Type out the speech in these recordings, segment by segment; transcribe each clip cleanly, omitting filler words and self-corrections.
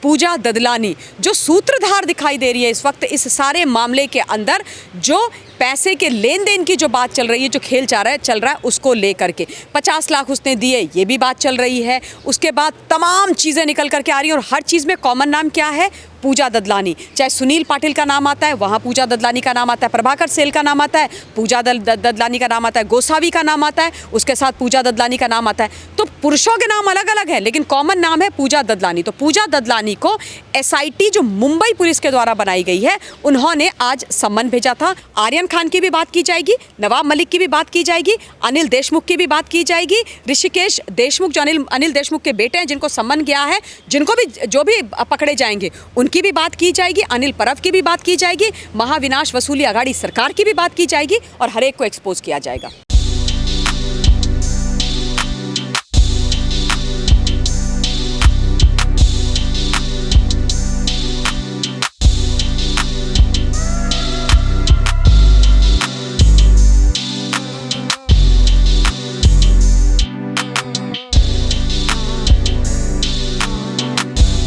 पूजा ददलानी जो सूत्रधार दिखाई दे रही है इस वक्त इस सारे मामले के अंदर, जो पैसे के लेन देन की जो बात चल रही है, जो खेल चल रहा है उसको लेकर के 50 लाख उसने दिए, ये भी बात चल रही है। उसके बाद तमाम चीज़ें निकल करके आ रही हैं और हर चीज़ में कॉमन नाम क्या है? पूजा ददलानी। चाहे सुनील पाटिल का नाम आता है, वहाँ पूजा ददलानी का नाम आता है, प्रभाकर सेल का नाम आता है, पूजा ददलानी का नाम आता है, गोसावी का नाम आता है, उसके साथ पूजा ददलानी का नाम आता है। तो पुरुषों के नाम अलग अलग है लेकिन कॉमन नाम है पूजा ददलानी। तो पूजा ददलानी को SIT जो मुंबई पुलिस के द्वारा बनाई गई है, उन्होंने आज सम्मन भेजा था। आर्यन खान की भी बात की जाएगी, नवाब मलिक की भी बात की जाएगी, अनिल देशमुख की भी बात की जाएगी, ऋषिकेश देशमुख जो अनिल देशमुख के बेटे हैं जिनको सम्मन गया है, जिनको भी जो भी पकड़े जाएंगे उनकी भी बात की जाएगी, अनिल परब की भी बात की जाएगी, महाविनाश वसूली अघाड़ी सरकार की भी बात की जाएगी और हर एक को एक्सपोज किया जाएगा।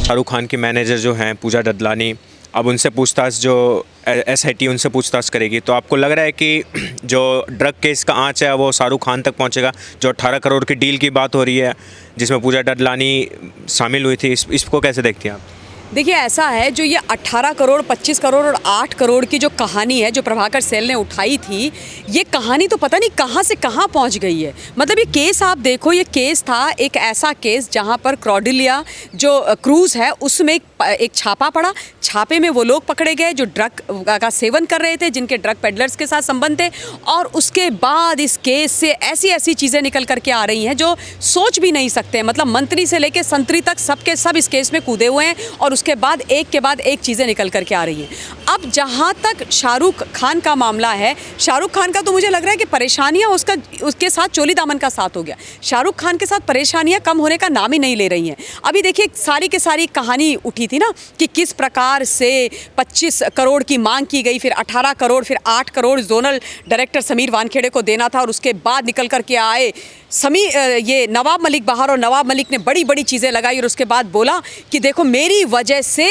शाहरुख खान की मैनेजर जो हैं पूजा ददलानी, अब उनसे पूछताछ जो SIT उनसे पूछताछ करेगी, तो आपको लग रहा है कि जो ड्रग केस का आंच है वो शाहरुख खान तक पहुंचेगा? जो 18 करोड़ की डील की बात हो रही है जिसमें पूजा ददलानी शामिल हुई थी, इसको कैसे देखती हैं आप? देखिए ऐसा है, जो ये 18 करोड़ 25 करोड़ और 8 करोड़ की जो कहानी है जो प्रभाकर सेल ने उठाई थी, ये कहानी तो पता नहीं कहाँ से कहाँ पहुँच गई है। मतलब ये केस आप देखो, ये केस था एक ऐसा केस जहाँ पर क्रॉडिलिया जो क्रूज़ है उसमें एक छापा पड़ा, छापे में वो लोग पकड़े गए जो ड्रग का सेवन कर रहे थे, जिनके ड्रग पेडलर्स के साथ संबंध थे। और उसके बाद इस केस से ऐसी ऐसी चीज़ें निकल करके आ रही हैं जो सोच भी नहीं सकते। मतलब मंत्री से लेकर संतरी तक सबके सब इस केस में कूदे हुए हैं और उसके बाद एक चीज़ें निकल करके आ रही हैं। अब जहाँ तक शाहरुख खान का मामला है, शाहरुख खान का तो मुझे लग रहा है कि परेशानियाँ उसके साथ चोली दामन का साथ हो गया। शाहरुख खान के साथ परेशानियाँ कम होने का नाम ही नहीं ले रही हैं। अभी देखिए सारी की सारी कहानी उठी थी ना कि किस प्रकार से 25 करोड़ की मांग की गई, फिर 18 करोड़, फिर 8 करोड़ जोनल डायरेक्टर समीर वानखेड़े को देना था और उसके बाद निकल करके आए ये नवाब मलिक बाहर और नवाब मलिक ने बड़ी बड़ी चीज़ें लगाई और उसके बाद बोला कि देखो मेरी वजह से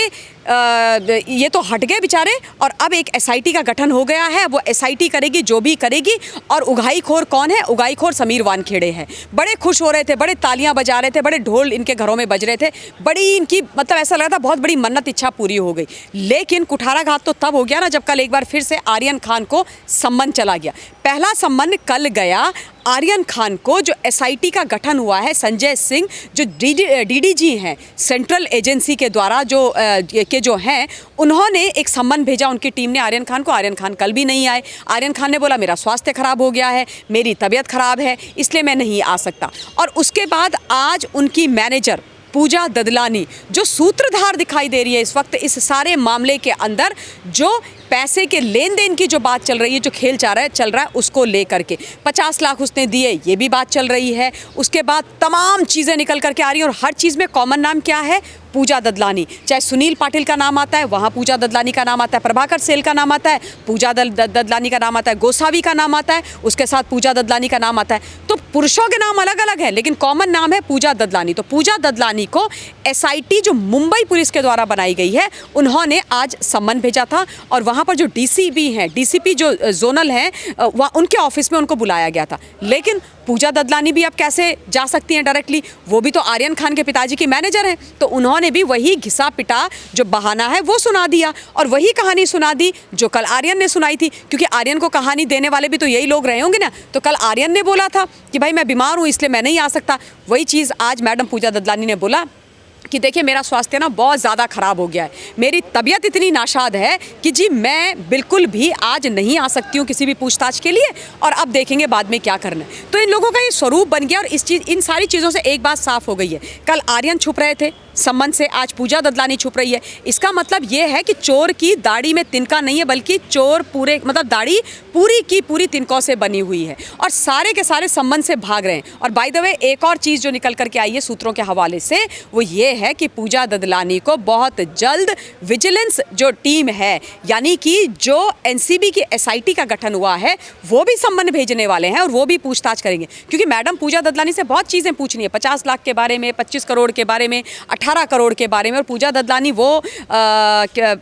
ये तो हट गए बेचारे और अब एक SIT का गठन हो गया है, वो SIT करेगी जो भी करेगी। और उगाई खोर कौन है? उगाई खोर समीर वानखेड़े हैं। बड़े खुश हो रहे थे, बड़े तालियां बजा रहे थे, बड़े ढोल इनके घरों में बज रहे थे, बड़ी इनकी मतलब ऐसा लगा था बहुत बड़ी मन्नत इच्छा पूरी हो गई। लेकिन कुठाराघात तो तब हो गया ना जब कल एक बार फिर से आर्यन खान को सम्मन चला गया। पहला सम्मन कल गया आर्यन खान को, जो SIT का गठन हुआ है संजय सिंह जो DDG हैं सेंट्रल एजेंसी के द्वारा जो हैं, उन्होंने एक सम्मन भेजा उनकी टीम ने आर्यन खान को। आर्यन खान कल भी नहीं आए। आर्यन खान ने बोला मेरा स्वास्थ्य खराब हो गया है, मेरी तबीयत खराब है, इसलिए मैं नहीं आ सकता। और उसके बाद आज उनकी मैनेजर पूजा ददलानी जो सूत्रधार दिखाई दे रही है इस वक्त इस सारे मामले के अंदर, जो पैसे के लेन देन की जो बात चल रही है, जो खेल चल रहा है उसको लेकर के 50 लाख उसने दिए, ये भी बात चल रही है। उसके बाद तमाम चीज़ें निकल करके आ रही हैं और हर चीज़ में कॉमन नाम क्या है? पूजा ददलानी। चाहे सुनील पाटिल का नाम आता है, वहाँ पूजा ददलानी का नाम आता है, प्रभाकर सेल का नाम आता है, पूजा ददलानी का नाम आता है, गोसावी का नाम आता है, उसके साथ पूजा ददलानी का नाम आता है। तो पुरुषों के नाम अलग अलग है लेकिन कॉमन नाम है पूजा ददलानी। तो पूजा ददलानी को SIT जो मुंबई पुलिस के द्वारा बनाई गई है, उन्होंने आज सम्मन भेजा था और वहाँ पर जो DCP हैं, DCP जो जोनल हैं, वहाँ उनके ऑफिस में उनको बुलाया गया था। लेकिन पूजा ददलानी भी अब कैसे जा सकती हैं डायरेक्टली? वो भी तो आर्यन खान के पिताजी की मैनेजर हैं, तो उन्होंने भी वही घिसा पिटा जो बहाना है वो सुना दिया और वही कहानी सुना दी जो कल आर्यन ने सुनाई थी। क्योंकि आर्यन को कहानी देने वाले भी तो यही लोग रहे होंगे ना। तो कल आर्यन ने बोला था कि भाई मैं बीमार हूँ इसलिए मैं नहीं आ सकता, वही चीज़ आज मैडम पूजा ददलानी ने बोला कि देखिए मेरा स्वास्थ्य ना बहुत ज़्यादा ख़राब हो गया है, मेरी तबीयत इतनी नाशाद है कि जी मैं बिल्कुल भी आज नहीं आ सकती हूँ किसी भी पूछताछ के लिए और अब देखेंगे बाद में क्या करना है। तो इन लोगों का ये स्वरूप बन गया और इन सारी चीज़ों से एक बात साफ़ हो गई है। कल आर्यन छुप रहे थे सम्मन से, आज पूजा ददलानी छुप रही है। इसका मतलब ये है कि चोर की दाढ़ी में तिनका नहीं है, बल्कि चोर पूरे मतलब दाढ़ी पूरी की पूरी तिनकों से बनी हुई है और सारे के सारे सम्मन से भाग रहे हैं। और बाय द वे एक और चीज़ जो निकल करके आई है सूत्रों के हवाले से, वो ये है कि पूजा ददलानी को बहुत जल्द विजिलेंस जो टीम है, यानी कि जो NCB की SIT का गठन हुआ है, वो भी सम्मन भेजने वाले हैं और वो भी पूछताछ करेंगे। क्योंकि मैडम पूजा ददलानी से बहुत चीज़ें पूछनी है, 50 लाख के बारे में, 25 करोड़ के बारे में, 18 करोड़ के बारे में, और पूजा ददलानी वो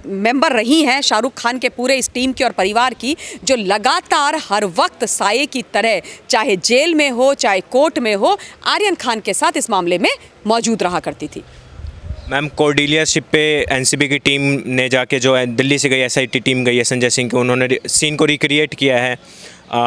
मेंबर रही हैं शाहरुख खान के पूरे इस टीम की और परिवार की, जो लगातार हर वक्त साये की तरह चाहे जेल में हो चाहे कोर्ट में हो आर्यन खान के साथ इस मामले में मौजूद रहा करती थी। मैम कोर्डिलिया शिप पे एनसीबी की टीम ने जाके जो है दिल्ली से गई एसआईटी टीम गई है संजय सिंह की, उन्होंने सीन को रिक्रिएट किया है।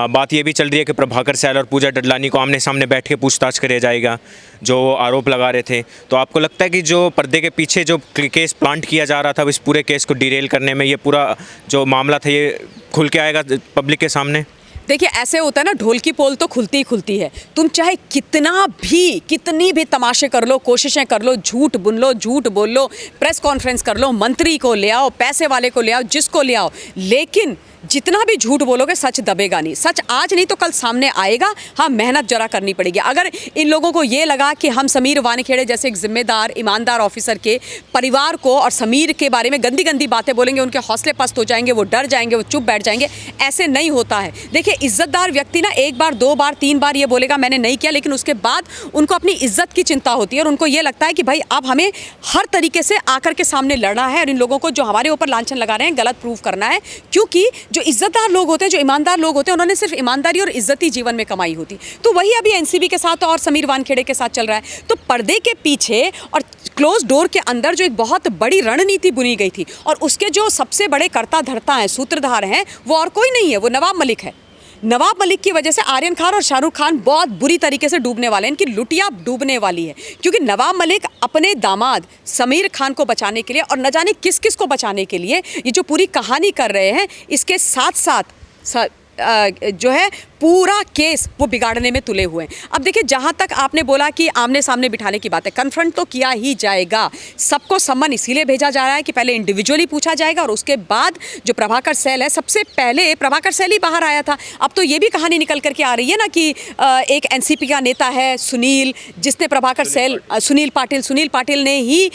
बात ये भी चल रही है कि प्रभाकर सैल और पूजा ददलानी को आमने सामने बैठ के पूछताछ करे जाएगा जो आरोप लगा रहे थे। तो आपको लगता है कि जो पर्दे के पीछे जो केस प्लांट किया जा रहा था इस पूरे केस को डिरेल करने में, ये पूरा जो मामला था ये खुल के आएगा पब्लिक के सामने? देखिए ऐसे होता है ना, ढोल की पोल तो खुलती ही खुलती है। तुम चाहे कितनी भी तमाशे कर लो, कोशिशें कर लो, झूठ बुन लो, झूठ बोल लो, प्रेस कॉन्फ्रेंस कर लो, मंत्री को ले आओ, पैसे वाले को ले आओ, जिसको ले आओ, लेकिन जितना भी झूठ बोलोगे सच दबेगा नहीं। सच आज नहीं तो कल सामने आएगा। हाँ, मेहनत जरा करनी पड़ेगी। अगर इन लोगों को ये लगा कि हम समीर वानखेड़े जैसे एक जिम्मेदार ईमानदार ऑफिसर के परिवार को और समीर के बारे में गंदी गंदी बातें बोलेंगे, उनके हौसले पस्त हो जाएंगे, वो डर जाएंगे, वो चुप बैठ जाएंगे, ऐसे नहीं होता है। देखिए इज्जतदार व्यक्ति ना एक बार, दो बार, तीन बार ये बोलेगा मैंने नहीं किया, लेकिन उसके बाद उनको अपनी इज्जत की चिंता होती है और उनको ये लगता है कि भाई अब हमें हर तरीके से आकर के सामने लड़ना है और इन लोगों को जो हमारे ऊपर लांछन लगा रहे हैं गलत प्रूव करना है। क्योंकि जो इज्जतदार लोग होते हैं, जो ईमानदार लोग होते हैं, उन्होंने सिर्फ ईमानदारी और इज्जती जीवन में कमाई होती। तो वही अभी एनसीबी के साथ और समीर वानखेड़े के साथ चल रहा है। तो पर्दे के पीछे और क्लोज डोर के अंदर जो एक बहुत बड़ी रणनीति बुनी गई थी और उसके जो सबसे बड़े कर्ता धर्ता हैं, सूत्रधार हैं, वो और कोई नहीं है, वो नवाब मलिक है। नवाब मलिक की वजह से आर्यन खान और शाहरुख खान बहुत बुरी तरीके से डूबने वाले हैं। इनकी लुटिया डूबने वाली है क्योंकि नवाब मलिक अपने दामाद समीर खान को बचाने के लिए और न जाने किस किस को बचाने के लिए ये जो पूरी कहानी कर रहे हैं, इसके साथ साथ जो है पूरा केस वो बिगाड़ने में तुले हुए हैं। अब देखिए जहाँ तक आपने बोला कि आमने सामने बिठाने की बात है, कन्फ्रंट तो किया ही जाएगा। सबको सम्मन इसीलिए भेजा जा रहा है कि पहले इंडिविजुअली पूछा जाएगा और उसके बाद जो प्रभाकर सैल है, सबसे पहले प्रभाकर सैल ही बाहर आया था। अब तो ये भी कहानी निकल करके आ रही है ना कि एक एनसीपी का नेता है सुनील, जिसने प्रभाकर सैल, सुनील पाटिल ने ही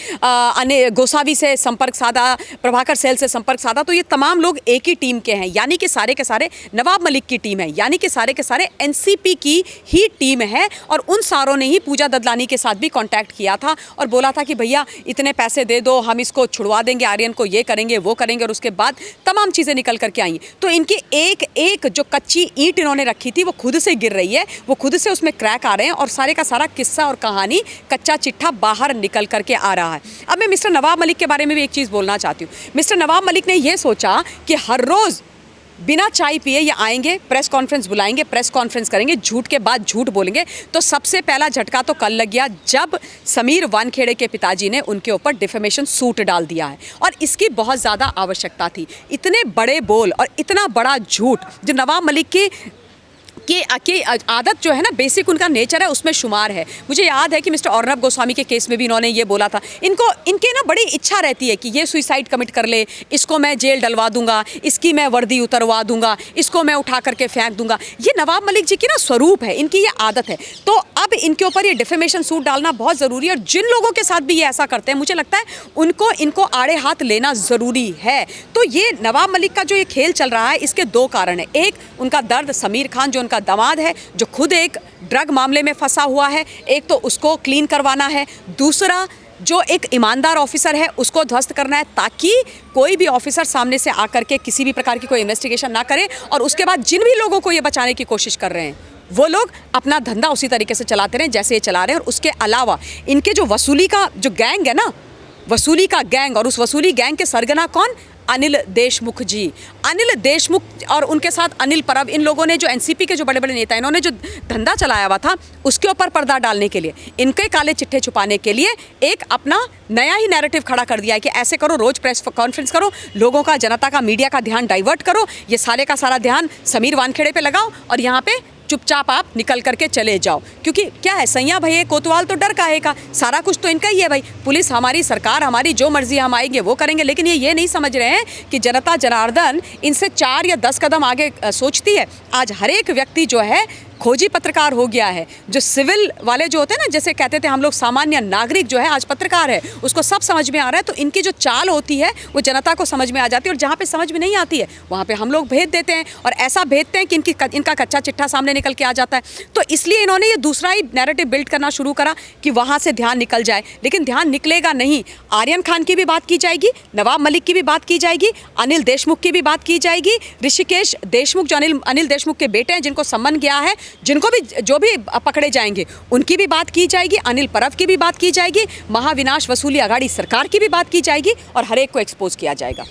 गोसावी से संपर्क साधा, प्रभाकर सैल से संपर्क साधा। तो ये तमाम लोग एक ही टीम के हैं, यानी कि सारे के सारे नवाब मलिक की टीम है, यानी कि सारे के सारे एनसीपी की ही टीम है। और उन सारों ने ही पूजा ददलानी के साथ भी कांटेक्ट किया था और बोला था कि भैया इतने पैसे दे दो, हम इसको छुड़वा देंगे, आर्यन को ये करेंगे वो करेंगे। और उसके बाद तमाम चीज़ें निकल करके आई। तो इनकी एक एक जो कच्ची ईंट इन्होंने रखी थी वो खुद से गिर रही है, वो खुद से उसमें क्रैक आ रहे हैं और सारे का सारा किस्सा और कहानी, कच्चा चिट्ठा बाहर निकल करके आ रहा है। अब मैं मिस्टर नवाब मलिक के बारे में भी एक चीज़ बोलना चाहती हूँ। मिस्टर नवाब मलिक ने ये सोचा कि हर रोज़ बिना चाय पिए ये आएंगे, प्रेस कॉन्फ्रेंस बुलाएंगे, प्रेस कॉन्फ्रेंस करेंगे, झूठ के बाद झूठ बोलेंगे। तो सबसे पहला झटका तो कल लग गया जब समीर वानखेड़े के पिताजी ने उनके ऊपर डिफेमेशन सूट डाल दिया है और इसकी बहुत ज़्यादा आवश्यकता थी। इतने बड़े बोल और इतना बड़ा झूठ जो नवाब मलिक की आदत जो है ना, बेसिक उनका नेचर है, उसमें शुमार है। मुझे याद है कि मिस्टर अर्नब गोस्वामी के केस में भी इन्होंने ये बोला था। इनके ना बड़ी इच्छा रहती है कि ये सुसाइड कमिट कर ले, इसको मैं जेल डलवा दूंगा, इसकी मैं वर्दी उतरवा दूंगा, इसको मैं उठा करके फेंक दूंगा। ये नवाब मलिक जी की ना स्वरूप है, इनकी ये आदत है। तो अब इनके ऊपर ये डिफेमेशन सूट डालना बहुत ज़रूरी है और जिन लोगों के साथ भी ये ऐसा करते हैं, मुझे लगता है इनको आड़े हाथ लेना ज़रूरी है। तो ये नवाब मलिक का जो ये खेल चल रहा है, इसके दो कारण है। एक, उनका दर्द समीर खान जो उनका दामाद है, जो खुद एक ड्रग मामले में फंसा हुआ है, एक तो उसको क्लीन करवाना है। दूसरा, जो एक ईमानदार ऑफिसर है उसको ध्वस्त करना है ताकि कोई भी ऑफिसर सामने से आकर के किसी भी प्रकार की कोई इन्वेस्टिगेशन ना करे और उसके बाद जिन भी लोगों को ये बचाने की कोशिश कर रहे हैं वो लोग अपना धंधा उसी तरीके से चलाते रहें जैसे ये चला रहे हैं। और उसके अलावा इनके जो वसूली का जो गैंग है ना, वसूली का गैंग, और उस वसूली गैंग के सरगना कौन? अनिल देशमुख जी। अनिल देशमुख और उनके साथ अनिल परब, इन लोगों ने जो एनसीपी के जो बड़े बड़े नेता, इन्होंने जो धंधा चलाया हुआ था उसके ऊपर पर्दा डालने के लिए, इनके काले चिट्ठे छुपाने के लिए एक अपना नया ही नैरेटिव खड़ा कर दिया है कि ऐसे करो, रोज प्रेस कॉन्फ्रेंस करो, लोगों का, जनता का, मीडिया का ध्यान डाइवर्ट करो, ये सारे का सारा ध्यान समीर वानखेड़े पे लगाओ और यहाँ पे चुपचाप आप निकल करके चले जाओ। क्योंकि क्या है, सैया भैया कोतवाल तो डर काहे का, सारा कुछ तो इनका ही है भाई। पुलिस हमारी, सरकार हमारी, जो मर्जी हम आएंगे वो करेंगे। लेकिन ये नहीं समझ रहे हैं कि जनता जनार्दन इनसे 4 या 10 कदम आगे सोचती है। आज हर एक व्यक्ति जो है खोजी पत्रकार हो गया है, जो सिविल वाले जो होते हैं ना, जैसे कहते थे हम लोग सामान्य नागरिक जो है आज पत्रकार है, उसको सब समझ में आ रहा है। तो इनकी जो चाल होती है वो जनता को समझ में आ जाती है, और जहाँ पे समझ में नहीं आती है वहाँ पे हम लोग भेद देते हैं, और ऐसा भेजते हैं कि इनका कच्चा चिट्ठा सामने निकल के आ जाता है। तो इसलिए इन्होंने ये दूसरा ही नैरेटिव बिल्ड करना शुरू करा कि वहाँ से ध्यान निकल जाए, लेकिन ध्यान निकलेगा नहीं। आर्यन खान की भी बात की जाएगी, नवाब मलिक की भी बात की जाएगी, अनिल देशमुख की भी बात की जाएगी, ऋषिकेश देशमुख जो अनिल देशमुख के बेटे हैं जिनको सम्मन गया है, जिनको भी जो भी पकड़े जाएंगे उनकी भी बात की जाएगी, अनिल परब की भी बात की जाएगी, महाविनाश वसूली अघाड़ी सरकार की भी बात की जाएगी, और हर एक को एक्सपोज किया जाएगा।